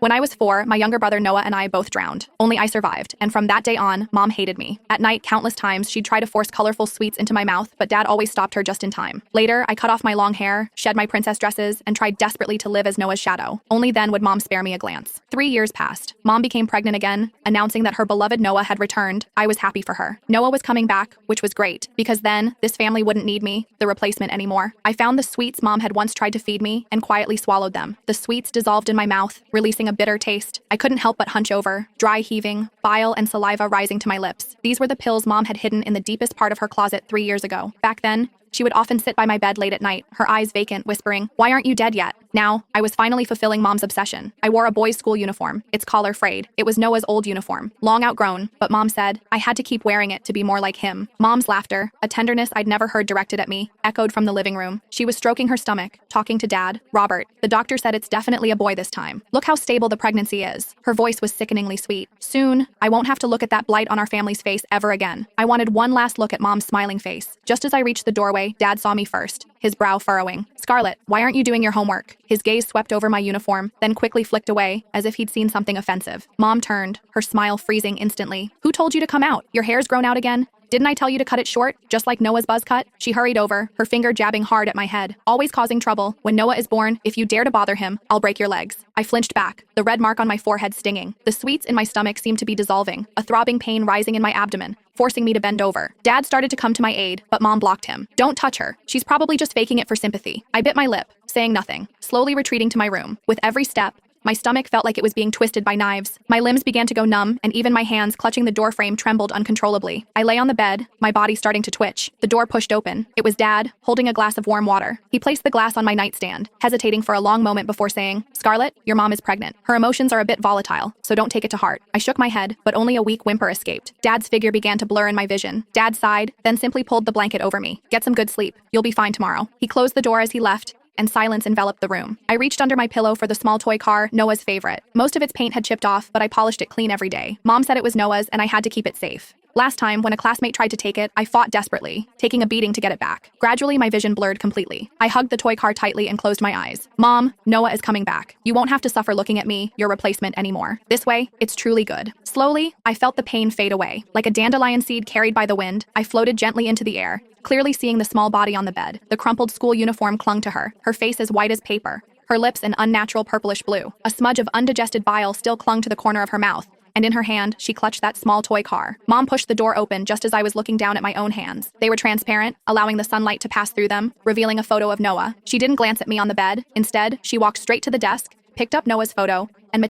When I was 4, my younger brother Noah and I both drowned. Only I survived, and from that day on, Mom hated me. At night, countless times, she'd try to force colorful sweets into my mouth, but Dad always stopped her just in time. Later, I cut off my long hair, shed my princess dresses, and tried desperately to live as Noah's shadow. Only then would Mom spare me a glance. 3 years passed. Mom became pregnant again, announcing that her beloved Noah had returned. I was happy for her. Noah was coming back, which was great, because then, this family wouldn't need me, the replacement, anymore. I found the sweets Mom had once tried to feed me and quietly swallowed them. The sweets dissolved in my mouth, releasing a bitter taste. I couldn't help but hunch over, dry heaving, bile and saliva rising to my lips. These were the pills Mom had hidden in the deepest part of her closet 3 years ago. Back then, she would often sit by my bed late at night, her eyes vacant, whispering, "Why aren't you dead yet?" Now, I was finally fulfilling Mom's obsession. I wore a boys' school uniform, its collar frayed. It was Noah's old uniform, long outgrown, but Mom said I had to keep wearing it to be more like him. Mom's laughter, a tenderness I'd never heard directed at me, echoed from the living room. She was stroking her stomach, talking to Dad. "Robert, the doctor said it's definitely a boy this time. Look how stable the pregnancy is." Her voice was sickeningly sweet. "Soon, I won't have to look at that blight on our family's face ever again." I wanted one last look at Mom's smiling face. Just as I reached the doorway, Dad saw me first, his brow furrowing. "Scarlett, why aren't you doing your homework?" His gaze swept over my uniform, then quickly flicked away, as if he'd seen something offensive. Mom turned, her smile freezing instantly. "Who told you to come out? Your hair's grown out again? Didn't I tell you to cut it short, just like Noah's buzz cut?" She hurried over, her finger jabbing hard at my head. "Always causing trouble. When Noah is born, if you dare to bother him, I'll break your legs." I flinched back, the red mark on my forehead stinging. The sweets in my stomach seemed to be dissolving, a throbbing pain rising in my abdomen, forcing me to bend over. Dad started to come to my aid, but Mom blocked him. "Don't touch her. She's probably just faking it for sympathy." I bit my lip, saying nothing, slowly retreating to my room. With every step, my stomach felt like it was being twisted by knives. My limbs began to go numb, and even my hands clutching the doorframe trembled uncontrollably. I lay on the bed, my body starting to twitch. The door pushed open. It was Dad, holding a glass of warm water. He placed the glass on my nightstand, hesitating for a long moment before saying, "Scarlett, your mom is pregnant. Her emotions are a bit volatile, so don't take it to heart." I shook my head, but only a weak whimper escaped. Dad's figure began to blur in my vision. Dad sighed, then simply pulled the blanket over me. "Get some good sleep. You'll be fine tomorrow." He closed the door as he left, and silence enveloped the room. I reached under my pillow for the small toy car, Noah's favorite. Most of its paint had chipped off, but I polished it clean every day. Mom said it was Noah's, and I had to keep it safe. Last time, when a classmate tried to take it, I fought desperately, taking a beating to get it back. Gradually, my vision blurred completely. I hugged the toy car tightly and closed my eyes. "Mom, Noah is coming back. You won't have to suffer looking at me, your replacement, anymore. This way, it's truly good." Slowly, I felt the pain fade away. Like a dandelion seed carried by the wind, I floated gently into the air, clearly seeing the small body on the bed. The crumpled school uniform clung to her, her face as white as paper, her lips an unnatural purplish blue. A smudge of undigested bile still clung to the corner of her mouth, and in her hand, she clutched that small toy car. Mom pushed the door open just as I was looking down at my own hands. They were transparent, allowing the sunlight to pass through them, revealing a photo of Noah. She didn't glance at me on the bed. Instead, she walked straight to the desk, picked up Noah's photo,